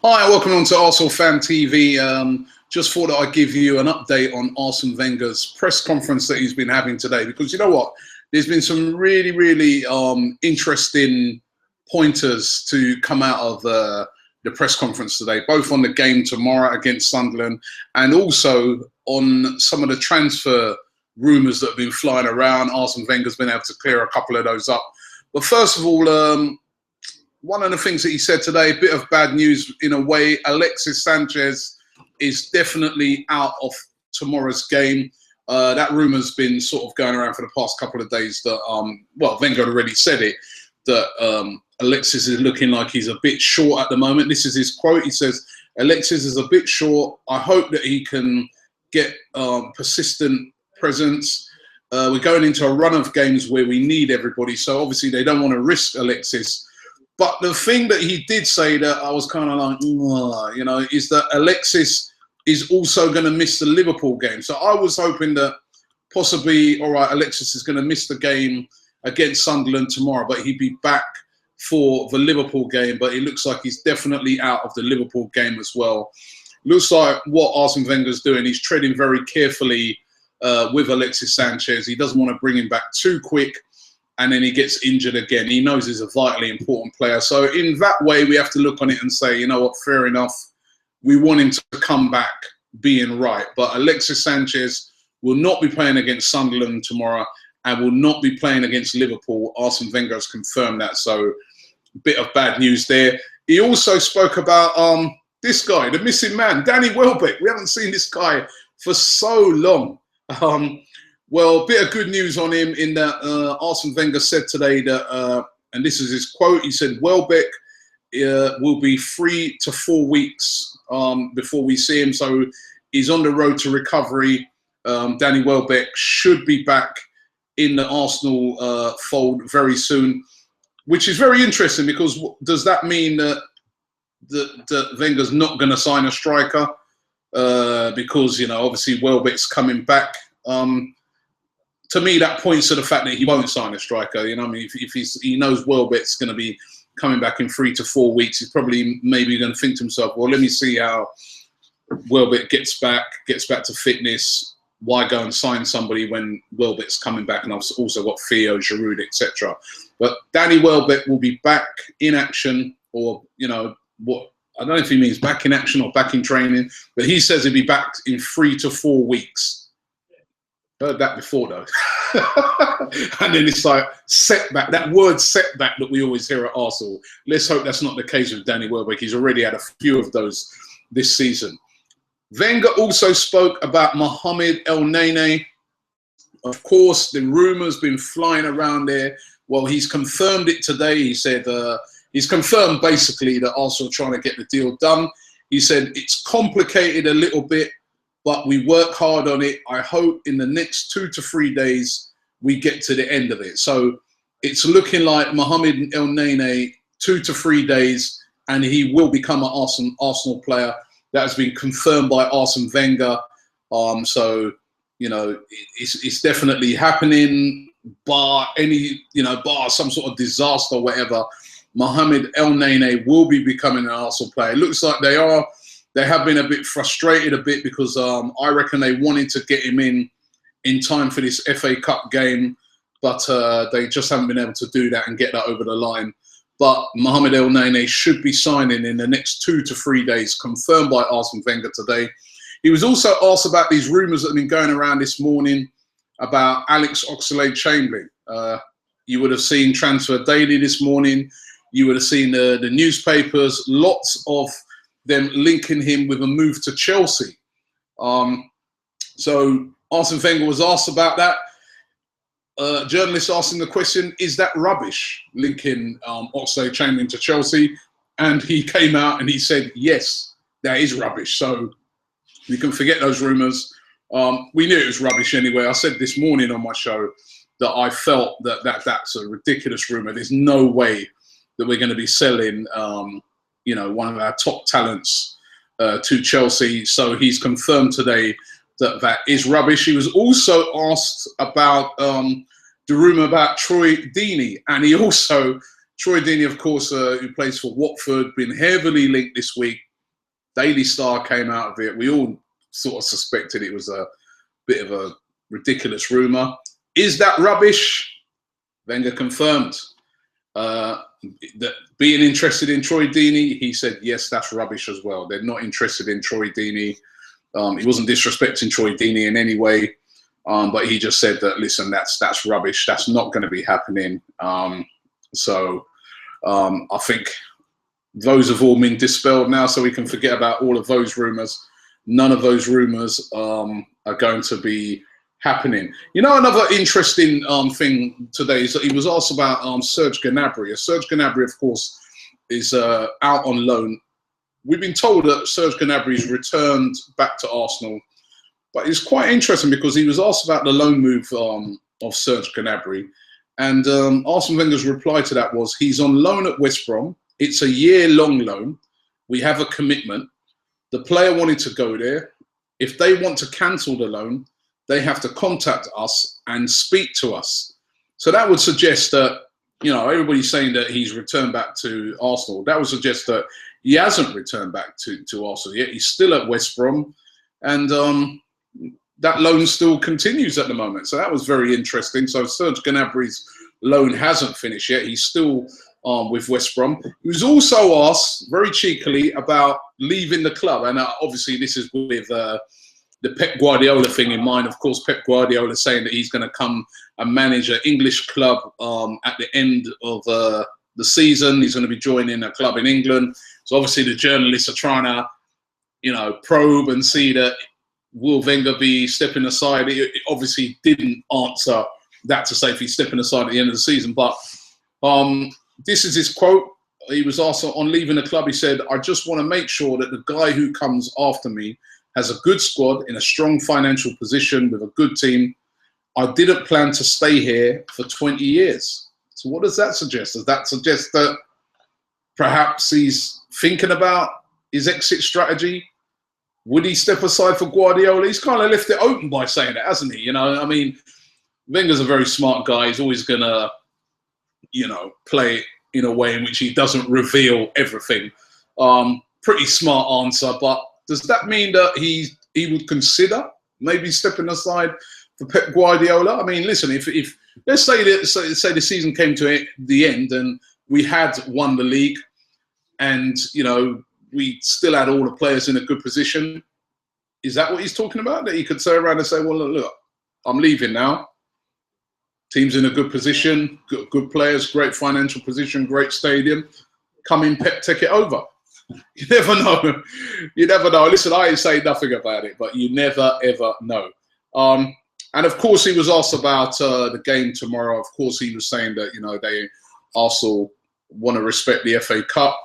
Hi, welcome on to Arsenal Fan TV. Just thought that I'd give you an update on Arsene Wenger's press conference that he's been having today, because you know what? There's been some really interesting pointers to come out of the press conference today, both on the game tomorrow against Sunderland and also on some of the transfer rumours that have been flying around. Arsene Wenger's been able to clear a couple of those up. But first of all, one of the things that he said today, a bit of bad news in a way. Alexis Sanchez is definitely out of tomorrow's game. That rumour's been sort of going around for the past couple of days that, well, Wenger already said it, that Alexis is looking like he's a bit short at the moment. This is his quote. He says, Alexis is a bit short. I hope that he can get persistent presence. We're going into a run of games where we need everybody. So obviously they don't want to risk Alexis. But the thing that he did say that I was kind of like, you know, is that Alexis is also going to miss the Liverpool game. So I was hoping that possibly, all right, Alexis is going to miss the game against Sunderland tomorrow, but he'd be back for the Liverpool game. But it looks like he's definitely out of the Liverpool game as well. Looks like what Arsene Wenger's doing, he's treading very carefully with Alexis Sanchez. He doesn't want to bring him back too quick, and then he gets injured again. He knows he's a vitally important player. So in that way, we have to look on it and say, you know what, fair enough. We want him to come back being right. But Alexis Sanchez will not be playing against Sunderland tomorrow and will not be playing against Liverpool. Arsene Wenger has confirmed that. So a bit of bad news there. He also spoke about this guy, the missing man, Danny Welbeck. We haven't seen this guy for so long. Well, a bit of good news on him in that Arsene Wenger said today that, and this is his quote, he said, Welbeck will be 3 to 4 weeks before we see him. So he's on the road to recovery. Danny Welbeck should be back in the Arsenal fold very soon, which is very interesting, because does that mean that Wenger's not going to sign a striker? Because, you know, obviously Welbeck's coming back. To me, that points to the fact that he won't sign a striker. You know, I mean, if he knows Welbeck's going to be coming back in 3 to 4 weeks, he's probably maybe going to think to himself, well, let me see how Welbeck gets back to fitness. Why go and sign somebody when Welbeck's coming back? And I've also got Theo, Giroud, etc. But Danny Welbeck will be back in action, or, you know, what, I don't know if he means back in action or back in training, but he says he'll be back in 3 to 4 weeks. Heard that before though. And then it's like setback, that word setback that we always hear at Arsenal. Let's hope that's not the case with Danny Welbeck. He's already had a few of those this season. Wenger also spoke about Mohamed Elneny. Of course, the rumours been flying around there. Well, he's confirmed it today. He said he's confirmed basically that Arsenal are trying to get the deal done. He said it's complicated a little bit, but we work hard on it. I hope in the next 2 to 3 days we get to the end of it. So it's looking like Mohamed Elneny, 2 to 3 days, and he will become an Arsenal player. That has been confirmed by Arsene Wenger. So, you know, it's definitely happening. Bar some sort of disaster or whatever, Mohamed Elneny will be becoming an Arsenal player. It looks like they have been a bit frustrated because I reckon they wanted to get him in time for this FA Cup game, but they just haven't been able to do that and get that over the line. But Mohamed Elneny should be signing in the next 2 to 3 days, confirmed by Arsene Wenger today. He was also asked about these rumours that have been going around this morning about Alex Oxlade-Chamberlain. You would have seen Transfer Daily this morning. You would have seen the newspapers, lots of them linking him with a move to Chelsea. So Arsene Wenger was asked about that. Journalists asked him the question, is that rubbish, linking Oxlade-Chamberlain to Chelsea? And he came out and he said, yes, that is rubbish. So you can forget those rumours. We knew it was rubbish anyway. I said this morning on my show that I felt that that's a ridiculous rumour. There's no way that we're going to be selling you know, one of our top talents to Chelsea. So he's confirmed today that that is rubbish. He was also asked about the rumour about Troy Deeney, and he also, Troy Deeney, of course, who plays for Watford, been heavily linked this week Daily Star came out of it. We all sort of suspected it was a bit of a ridiculous rumour. Is that rubbish? Wenger confirmed that being interested in Troy Deeney, he said, yes, that's rubbish as well. They're not interested in Troy Deeney. He wasn't disrespecting Troy Deeney in any way, but he just said that, listen, that's rubbish. That's not going to be happening. So I think those have all been dispelled now, so we can forget about all of those rumours. None of those rumours are going to be happening. You know, another interesting thing today is that he was asked about Serge Gnabry. Serge Gnabry, of course, is out on loan. We've been told that Serge Gnabry's returned back to Arsenal, but it's quite interesting because he was asked about the loan move of Serge Gnabry, and Arsene Wenger's reply to that was, he's on loan at West Brom. It's a year-long loan. We have a commitment. The player wanted to go there. If they want to cancel the loan, they have to contact us and speak to us. So that would suggest that, you know, everybody's saying that he's returned back to Arsenal. That would suggest that he hasn't returned back to Arsenal yet. He's still at West Brom, and that loan still continues at the moment. So that was very interesting. So Serge Gnabry's loan hasn't finished yet. He's still with West Brom. He was also asked very cheekily about leaving the club, and obviously this is with the Pep Guardiola thing in mind. Of course, Pep Guardiola saying that he's going to come and manage an English club at the end of the season. He's going to be joining a club in England. So obviously the journalists are trying to, you know, probe and see that will Wenger be stepping aside. It obviously didn't answer that to say if he's stepping aside at the end of the season. But this is his quote. He was asked on leaving the club. He said, I just want to make sure that the guy who comes after me has a good squad in a strong financial position with a good team. I didn't plan to stay here for 20 years. So what does that suggest? Does that suggest that perhaps he's thinking about his exit strategy? Would he step aside for Guardiola? He's kind of left it open by saying that, hasn't he? You know, I mean, Wenger's a very smart guy. He's always going to, you know, play in a way in which he doesn't reveal everything. Pretty smart answer, but does that mean that he would consider maybe stepping aside for Pep Guardiola? I mean, listen, if let's say the season came to the end and we had won the league, and you know we still had all the players in a good position, is that what he's talking about? That he could turn around and say, "Well, look, I'm leaving now. Team's in a good position, good players, great financial position, great stadium. Come in, Pep, take it over." You never know. You never know. Listen, I ain't saying nothing about it, but you never, ever know. And of course, he was asked about the game tomorrow. Of course, he was saying that, you know, they also want to respect the FA Cup.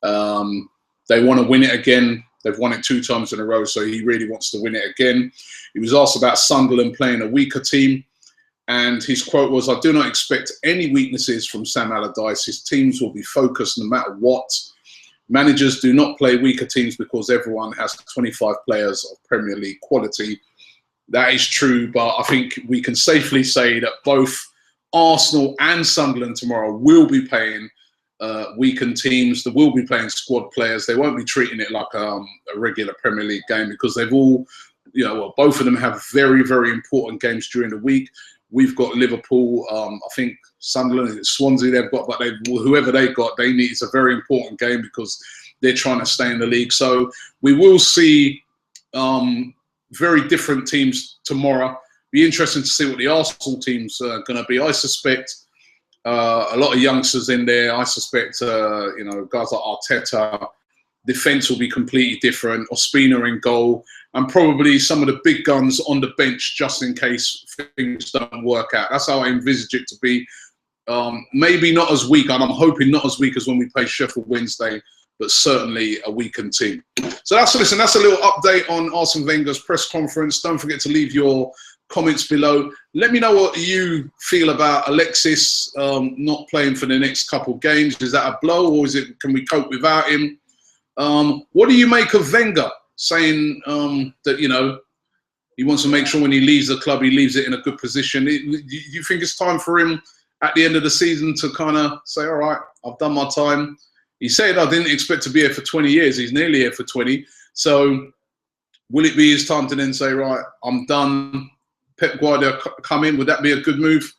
They want to win it again. They've won it 2 times in a row, so he really wants to win it again. He was asked about Sunderland playing a weaker team, and his quote was, I do not expect any weaknesses from Sam Allardyce. His teams will be focused no matter what. Managers do not play weaker teams because everyone has 25 players of Premier League quality. That is true, but I think we can safely say that both Arsenal and Sunderland tomorrow will be playing weakened teams. They will be playing squad players. They won't be treating it like a regular Premier League game, because they've all, you know, well, both of them have very, very important games during the week. We've got Liverpool, I think Sunderland, Swansea they've got, but whoever they've got, they need, it's a very important game because they're trying to stay in the league. So we will see very different teams tomorrow. Be interesting to see what the Arsenal teams are going to be. I suspect a lot of youngsters in there. I suspect, you know, guys like Arteta. Defence will be completely different. Ospina in goal, and probably some of the big guns on the bench just in case things don't work out. That's how I envisage it to be. Maybe not as weak, and I'm hoping not as weak as when we play Sheffield Wednesday, but certainly a weakened team. So that's a little update on Arsene Wenger's press conference. Don't forget to leave your comments below. Let me know what you feel about Alexis not playing for the next couple of games. Is that a blow, or can we cope without him? What do you make of Wenger saying that, you know, he wants to make sure when he leaves the club, he leaves it in a good position? Do you think it's time for him at the end of the season to kind of say, all right, I've done my time. He said, I didn't expect to be here for 20 years. He's nearly here for 20. So will it be his time to then say, right, I'm done, Pep Guardiola come in? Would that be a good move?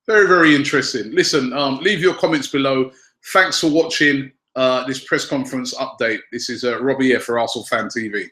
Very, very interesting. Listen, leave your comments below. Thanks for watching this press conference update. This is Robbie here for Arsenal Fan TV.